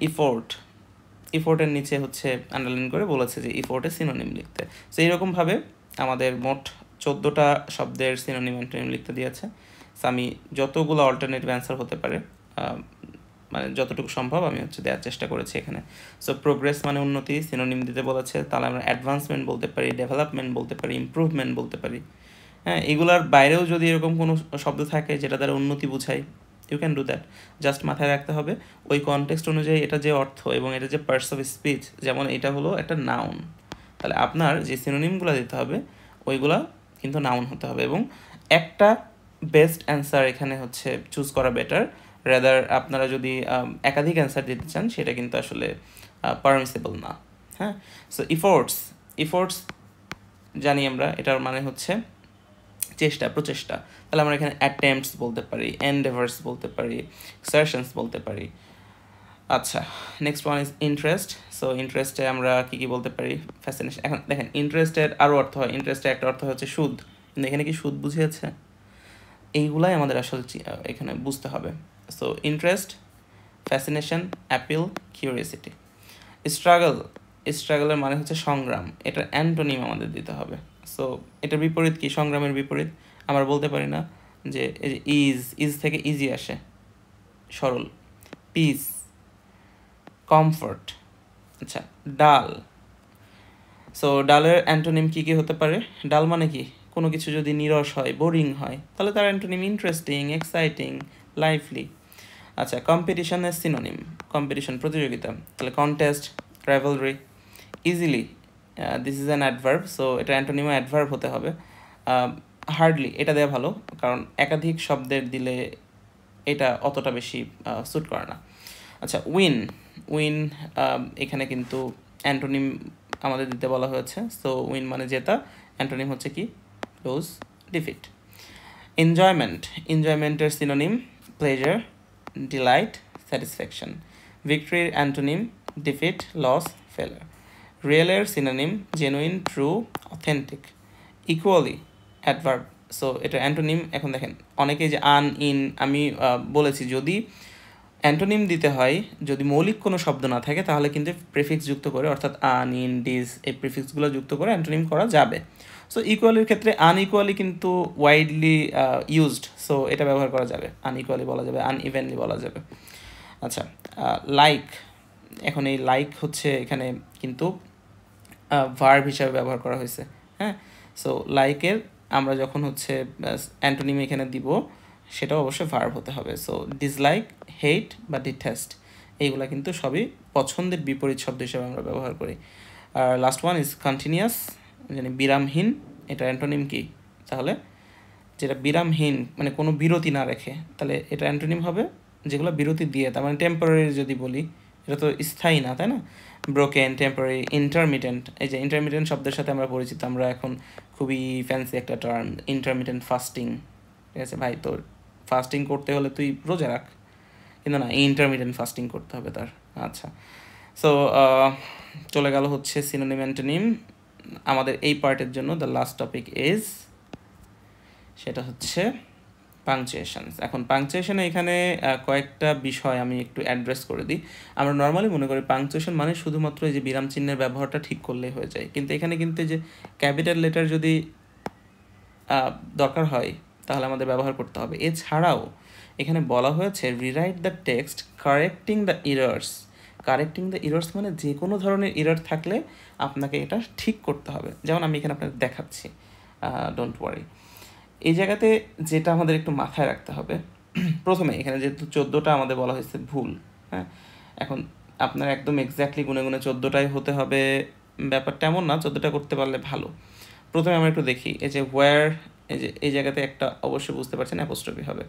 ইফোর্টের নিচে হচ্ছে আন্ডারলাইন করে বলেছে যে ইফোর্টের সিনোনিম লিখতে। সো এইরকমভাবে আমাদের মোট 14টা শব্দের সিনোনিম অ্যান্টোনিম লিখতে দিয়েছে। সো আমি যতগুলো অল্টারনেটিভ অ্যান্সার হতে পারে, মানে যতটুকু সম্ভব আমি হচ্ছে দেওয়ার চেষ্টা করেছি এখানে। সো প্রোগ্রেস মানে উন্নতি, সিনোনিম দিতে বলেছে, তাহলে আমরা অ্যাডভান্সমেন্ট বলতে পারি, ডেভেলপমেন্ট বলতে পারি, ইমপ্রুভমেন্ট বলতে পারি। হ্যাঁ, এগুলার বাইরেও যদি এরকম কোনো শব্দ থাকে যেটা দ্বারা উন্নতি বোঝায়, you can do that. Just মাথায় রাখতে হবে ওই কনটেক্সট অনুযায়ী এটা যে অর্থ এবং এটা যে পার্টস অফ স্পিচ, যেমন এটা হলো একটা নাউন, তাহলে আপনার যে সিনোনিমগুলো দিতে হবে ওইগুলা কিন্তু নাউন হতে হবে, এবং একটা বেস্ট অ্যান্সার এখানে হচ্ছে চুজ করা বেটার। রাদার আপনারা যদি একাধিক অ্যান্সার দিতে চান সেটা কিন্তু আসলে পারমিসেবল না। হ্যাঁ, সো ইফোর্টস জানি আমরা, এটার মানে হচ্ছে চেষ্টা, প্রচেষ্টা। তাহলে আমরা এখানে অ্যাটেম্পটস বলতে পারি, এন্ডেভার্স বলতে পারি, এক্সারশনস বলতে পারি। আচ্ছা, next one is interest. So ইন্টারেস্টে আমরা কী বলতে পারি, ফ্যাসিনেশন। এখন দেখেন ইন্টারেস্টের আরও অর্থ হয়, ইন্টারেস্টের একটা অর্থ হচ্ছে সুদ, কিন্তু এখানে কি সুদ বুঝিয়েছে, এইগুলাই আমাদের আসলে এখানে বুঝতে হবে। So interest, fascination, appeal, curiosity. স্ট্রাগলের মানে হচ্ছে সংগ্রাম, এটার অ্যান্টোনিম আমাদের দিতে হবে। সো এটার বিপরীত কি, সংগ্রামের বিপরীত আমরা বলতে পারি না যে ইজ থেকে ইজি আসে, সরল। Piece, comfort. আচ্ছা, ডাল। সো ডালের অ্যান্টোনিম কী কী হতে পারে, ডাল মানে কি, কোনো কিছু যদি নিরস হয়, বোরিং হয়, তাহলে তার অ্যান্টোনিম ইন্টারেস্টিং, এক্সাইটিং, লাইভলি। আচ্ছা, কম্পিটিশনের সিনোনিম, কম্পিটিশন প্রতিযোগিতা, তাহলে contest, rivalry. Easily, this is an adverb, so এটা অ্যান্টোনিমও অ্যাডভার্ব হতে হবে। হার্ডলি এটা দেওয়া ভালো, কারণ একাধিক শব্দের দিলে এটা অতটা বেশি স্যুট করে না। আচ্ছা, উইন উইন এখানে কিন্তু অ্যান্টোনিম আমাদের দিতে বলা হয়েছে। সো উইন মানে জেতা, অ্যান্টোনিম হচ্ছে কি লুজ, ডিফিট। এনজয়মেন্টের সিনোনিম প্লেজার, ডিলাইট, স্যাটিসফ্যাকশন। ভিক্টরির অ্যান্টোনিম ডিফিট, লস, ফেলার। রিয়েলের synonym genuine, true, authentic. Equally adverb, so এটা অ্যান্টোনিম। এখন দেখেন অনেকেই যে আন, ইন, আমি বলেছি যদি অ্যান্টোনিম দিতে হয়, যদি মৌলিক কোনো শব্দ না থাকে তাহলে কিন্তু প্রিফিক্স যুক্ত করে, অর্থাৎ আন, ইন, ডিস এই প্রিফিক্সগুলো যুক্ত করে অ্যান্টোনিম করা যাবে। সো ইকুয়ালির ক্ষেত্রে আনইকুয়ালি কিন্তু ওয়াইডলি ইউজড, সো এটা ব্যবহার করা যাবে, আনইকুয়ালি বলা যাবে, আনইভেনলি বলা যাবে। আচ্ছা, লাইক, এখন এই লাইক হচ্ছে এখানে কিন্তু ভার্ব হিসাবে ব্যবহার করা হয়েছে। হ্যাঁ, সো লাইকের আমরা যখন হচ্ছে অ্যান্টোনিম এখানে দিব সেটাও অবশ্যই ভার্ব হতে হবে। সো ডিসলাইক, হেট বা ডিটেস্ট এইগুলা কিন্তু সবই পছন্দের বিপরীত শব্দ হিসেবে আমরা ব্যবহার করি। আর লাস্ট ওয়ান ইজ কন্টিনিউয়াস, মানে বিরামহীন। এটা অ্যান্টোনিম কি তাহলে? যেটা বিরামহীন মানে কোনো বিরতি না রেখে, তাহলে এটা অ্যান্টোনিম হবে যেগুলো বিরতি দিয়ে, তার মানে টেম্পোরারি যদি বলি, এটা তো স্থায়ী না, তাই না? Broken, temporary, intermittent. এই যে ইন্টারমিটেন্ট শব্দের সাথে আমরা পরিচিত, আমরা এখন খুবই ফ্যান্সি একটা টার্ম ইন্টারমিটেন্ট ফাস্টিং। ঠিক আছে ভাই, তোর ফাস্টিং করতে হলে তুই রোজা রাখ, কিন্তু না, ইন্টারমিটেন্ট ফাস্টিং করতে হবে তার। আচ্ছা, সো চলে গেল হচ্ছে সিনোনিম অ্যান্টোনিম। আমাদের এই পার্টের জন্য দ্য লাস্ট টপিক ইজ, সেটা হচ্ছে পাংচুয়েশনস। এখন পাংচুয়েশনে এখানে কয়েকটা বিষয় আমি একটু অ্যাড্রেস করে দিই। আমরা নর্মালি মনে করি পাংচুয়েশন মানে শুধুমাত্র এই যে বিরাম চিহ্নের ব্যবহারটা ঠিক করলেই হয়ে যায়, কিন্তু এখানে কিন্তু যে ক্যাপিটাল লেটার যদি দরকার হয় তাহলে আমাদের ব্যবহার করতে হবে। এছাড়াও এখানে বলা হয়েছে rewrite the text correcting the errors. Correcting the errors মানে যে কোনো ধরনের ইরার থাকলে আপনাকে এটা ঠিক করতে হবে। যেমন আমি এখানে আপনাকে দেখাচ্ছি, ডোন্ট ওয়ারি। এই জায়গাতে যেটা আমাদের একটু মাথায় রাখতে হবে, প্রথমে এখানে যেহেতু 14টা আমাদের বলা হয়েছে ভুল, হ্যাঁ, এখন আপনার একদম এক্স্যাক্টলি গুনে গুনে 14টাই হতে হবে ব্যাপারটা এমন না, 14টা করতে পারলে ভালো। প্রথমে আমরা একটু দেখি, এই যে হোয়ার, এই যে এই জায়গাতে একটা অবশ্যই বুঝতে পারছেন অ্যাপোস্ট্রফি হবে,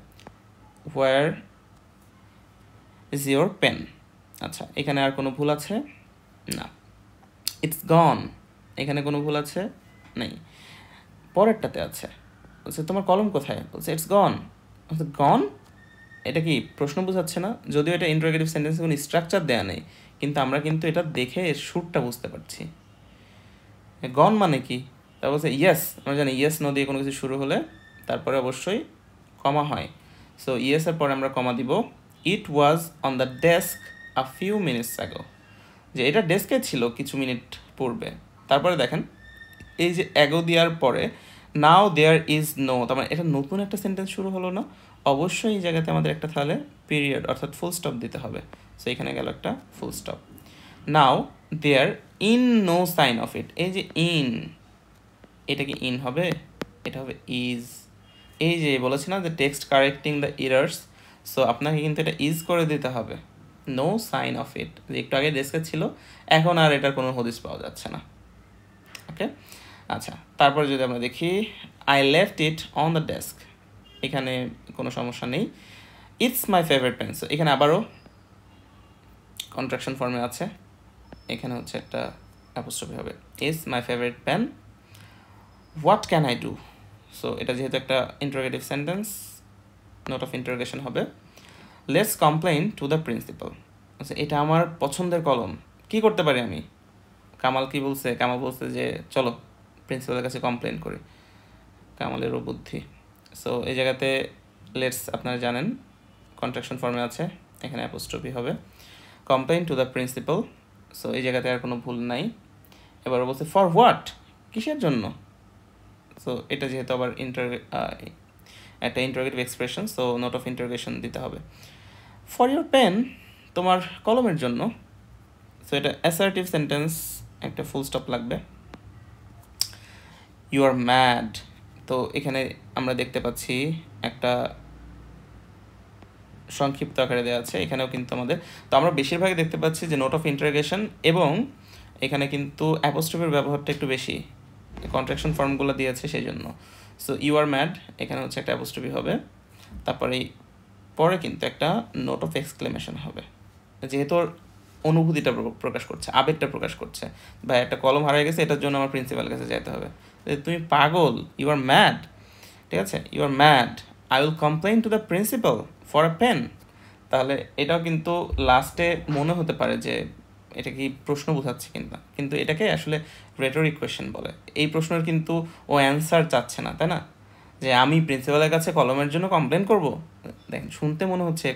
হোয়ার ইজ ইয়োর পেন। আচ্ছা, এখানে আর কোনো ভুল আছে? না। ইটস গন, এখানে কোনো ভুল আছে? নেই। পরেরটাতে আছে, বলছে তোমার কলম কোথায়? বলছে ইটস গন। গন, এটা কি প্রশ্ন বোঝাচ্ছে না? যদিও এটা ইন্টারোগেটিভ সেন্টেন্সে কোনো স্ট্রাকচার দেওয়া নেই, কিন্তু আমরা কিন্তু এটা দেখে এর সুরটা বুঝতে পারছি। গন মানে কি? তা বলছে ইয়েস, আমরা জানি ইয়েস নো দিয়ে কোনো কিছু শুরু হলে তারপরে অবশ্যই কমা হয়। সো ইয়েসের পরে আমরা কমা দিব। It was on the desk a few minutes ago, যে এটা ডেস্কে ছিল কিছু মিনিট পূর্বে। তারপরে দেখেন এই যে অ্যাগো দেওয়ার পরে নাও দেয়ার ইজ নো, তার মানে এটা নতুন একটা সেন্টেন্স শুরু হলো না? অবশ্যই এই জায়গাতে আমাদের একটা তাহলে পিরিয়ড অর্থাৎ ফুল স্টপ দিতে হবে। সো এখানে গেল একটা full stop. Now there in no sign of it, এই যে ইন, এটা কি ইন হবে? এটা হবে ইজ। এই যে বলেছি না যে text correcting the errors, so আপনাকে কিন্তু এটা ইজ করে দিতে হবে। নো সাইন অফ ইট, যে একটু আগে ডেস্কে ছিল, এখন আর এটার কোনো হদিস পাওয়া যাচ্ছে না। ওকে, আচ্ছা, তারপরে যদি আমরা দেখি I left it on the desk, এখানে কোনো সমস্যা নেই। It's my favourite pen, so এখানে আবারও কন্ট্রাকশন ফর্মে আছে, এখানে হচ্ছে একটা অ্যাপোস্ট্রফি হবে, is my favourite pen. What can I do, so এটা যেহেতু একটা interrogative sentence, note of interrogation হবে। Let's complain to the principal, আচ্ছা এটা আমার পছন্দের কলম, কি করতে পারি আমি? কামাল কি বলছে? কামাল বলছে যে চলো প্রিন্সিপালের কাছে কমপ্লেন করি, কামালেরও বুদ্ধি। সো এই জায়গাতে লেটস আপনারা জানেন কন্ট্রাকশন ফর্মে আছে, এখানে অ্যাপোস্ট্রফি হবে। Complain to the principal, so এই জায়গাতে আর কোনো ভুল নাই। এবার বলছে ফর হোয়াট, কিসের জন্য? সো এটা যেহেতু আবার একটা interrogative expression, so note of interrogation দিতে হবে। ফর ইউর পেন, তোমার কলমের জন্য, সো এটা অ্যাসার্টিভ সেন্টেন্স, একটা ফুল স্টপ লাগবে। ইউ আর ম্যাড, তো এখানে আমরা দেখতে পাচ্ছি একটা সংক্ষিপ্ত আকারে দেওয়া আছে, এখানেও কিন্তু আমাদের, তো আমরা বেশিরভাগই দেখতে পাচ্ছি যে নোট অফ ইন্টারোগেশন, এবং এখানে কিন্তু অ্যাপোস্ট্রফির ব্যবহারটা একটু বেশি, কন্ট্রাকশন ফর্মগুলো দিয়েছে সেই জন্য। সো ইউ আর ম্যাড, এখানে হচ্ছে একটা অ্যাপোস্ট্রফি হবে, তারপরে পরে কিন্তু একটা নোট অফ এক্সক্লেমেশন হবে, যেহেতু ওর অনুভূতিটা প্রকাশ করছে, আবেগটা প্রকাশ করছে, ভাই একটা কলম হারিয়ে গেছে, এটার জন্য আমার প্রিন্সিপাল কাছে যেতে হবে, তুমি পাগল, ইউ আর ম্যাড, ঠিক আছে, you are mad, I will complain to the principal for a pen. তাহলে এটাও কিন্তু লাস্টে মনে হতে পারে যে এটা কি প্রশ্ন বোঝাচ্ছে কিনা, কিন্তু এটাকে আসলে রেটরিক কোয়েশ্চেন বলে। এই প্রশ্নের কিন্তু ও অ্যান্সার চাচ্ছে না, তাই না, যে আমি প্রিন্সিপালের কাছে কলমের জন্য কমপ্লেন করব। দেখেন শুনতে মনে হচ্ছে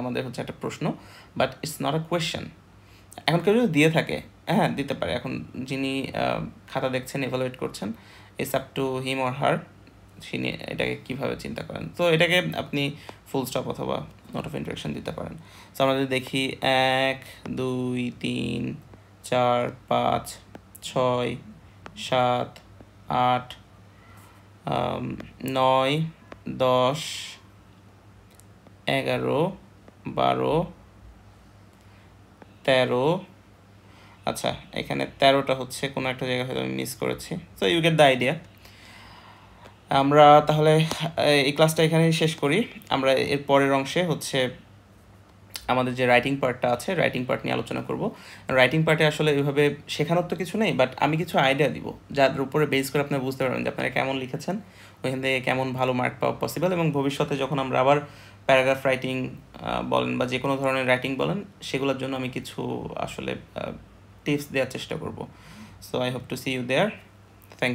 আমাদের হচ্ছে একটা প্রশ্ন, but it's not a question. এখন কেউ যদি দিয়ে থাকে, হ্যাঁ দিতে পারে, এখন যিনি খাতা দেখছেন, এভালুয়েট করছেন, it's up to him or her, তিনি এটাকে কীভাবে চিন্তা করেন। তো এটাকে আপনি ফুল স্টপ অথবা নোট অফ ইন্টারেকশন দিতে পারেন। তো আমরা যদি দেখি 1 2 3 4 5 6 7 8 9 10 11 12 13, আচ্ছা এখানে 13টা হচ্ছে কোনো একটা জায়গায় হয়তো আমি মিস করেছি। So you get the idea. আমরা তাহলে এই ক্লাসটা এখানেই শেষ করি। আমরা এর পরের অংশে হচ্ছে আমাদের যে রাইটিং পার্টটা আছে, রাইটিং পার্ট নিয়ে আলোচনা করব। রাইটিং পার্টে আসলে এইভাবে শেখানোর তো কিছু নেই, বাট আমি কিছু আইডিয়া দিব যার উপরে বেস করে আপনারা বুঝতে পারবেন যে আপনারা কেমন লিখেছেন, ওইখান থেকে কেমন ভালো মার্ক পাওয়া পসিবল, এবং ভবিষ্যতে যখন আমরা আবার প্যারাগ্রাফ রাইটিং বলেন বা যে কোনো ধরনের রাইটিং বলেন, সেগুলোর জন্য আমি কিছু আসলে টিপস দেওয়ার চেষ্টা করব। So I hope to see you there. Thank